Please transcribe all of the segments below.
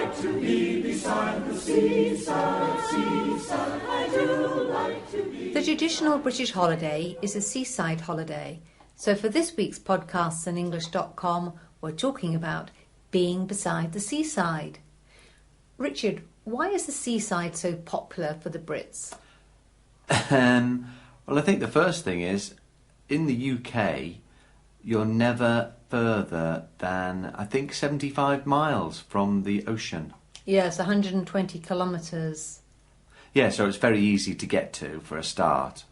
like to be beside the seaside, seaside. I do like to be. The traditional British holiday is a seaside holiday. So for this week's podcasts on English.com, we're talking about being beside the seaside. Richard, why is the seaside so popular for the Brits? Well, I think the first thing is, in the UK, you're never further than, I think, 75 miles from the ocean. Yes, 120 kilometres. Yeah, so it's very easy to get to for a start.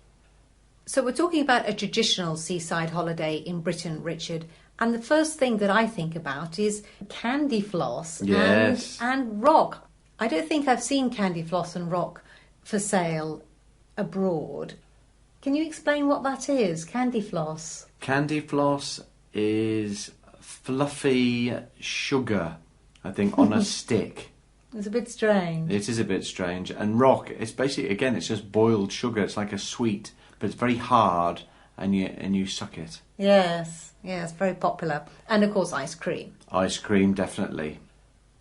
So we're talking about a traditional seaside holiday in Britain, Richard. And the first thing that I think about is candy floss Yes. and rock. I don't think I've seen candy floss and rock for sale abroad. Can you explain what that is, candy floss? Candy floss is fluffy sugar, I think, on a stick. It's a bit strange. It is a bit strange. And rock, it's basically, again, it's just boiled sugar. It's like a sweet, but it's very hard, and you suck it. Yes, very popular. And of course, ice cream. Ice cream, definitely.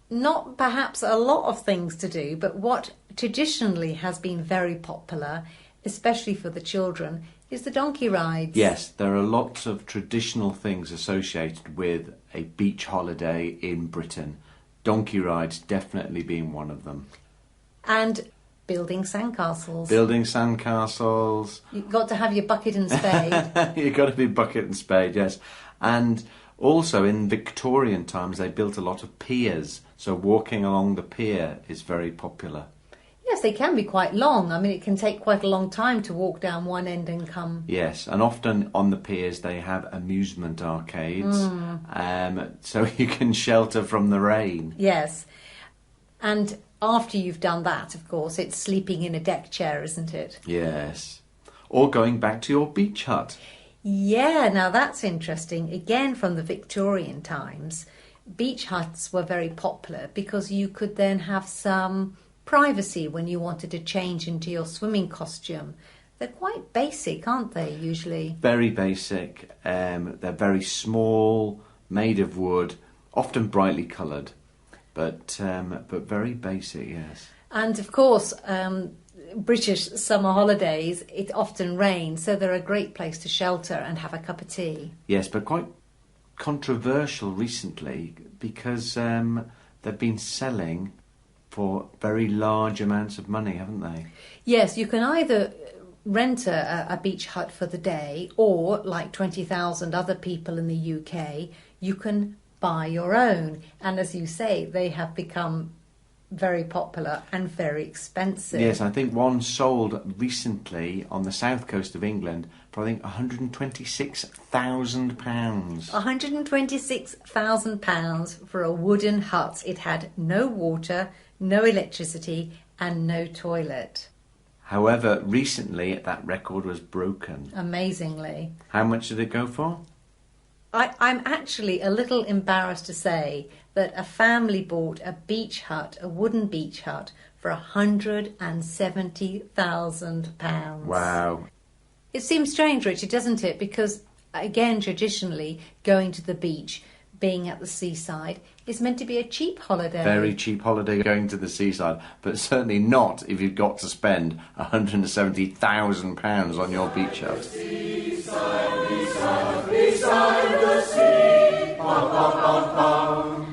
Not perhaps a lot of things to do, but what traditionally has been very popular, especially for the children, is the donkey rides. Yes, there are lots of traditional things associated with a beach holiday in Britain. Donkey rides definitely being one of them. And building sandcastles. Building sandcastles. You've got to have your bucket and spade. You've got to be bucket and spade, yes. And also in Victorian times they built a lot of piers, so walking along the pier is very popular. Yes, they can be quite long. I mean, it can take quite a long time to walk down one end and come... Yes, and often on the piers they have amusement arcades, so you can shelter from the rain. Yes, and after you've done that, of course, it's sleeping in a deck chair, isn't it? Yes, or going back to your beach hut. Yeah, now that's interesting. Again, from the Victorian times, beach huts were very popular because you could then have some privacy when you wanted to change into your swimming costume. They're quite basic, aren't they, usually? Very basic. They're very small, made of wood, often brightly coloured, but very basic, yes. And of course, British summer holidays, it often rains, so they're a great place to shelter and have a cup of tea. Yes, but quite controversial recently because they've been selling for very large amounts of money, haven't they? Yes, you can either rent a beach hut for the day, or, like 20,000 other people in the UK, you can buy your own. And as you say, they have become very popular and very expensive. Yes, I think one sold recently on the south coast of England for, I think, £126,000. £126,000 for a wooden hut. It had no water, no electricity and no toilet. However, recently that record was broken. Amazingly. How much did it go for? I'm actually a little embarrassed to say that a family bought a beach hut, a wooden beach hut, for £170,000. Wow. It seems strange, Richard, doesn't it? Because, again, traditionally, going to the beach, being at the seaside, is meant to be a cheap holiday. Very cheap holiday going to the seaside, but certainly not if you've got to spend £170,000 on your beach hut. Beside the sea, bum, bum, bum, bum.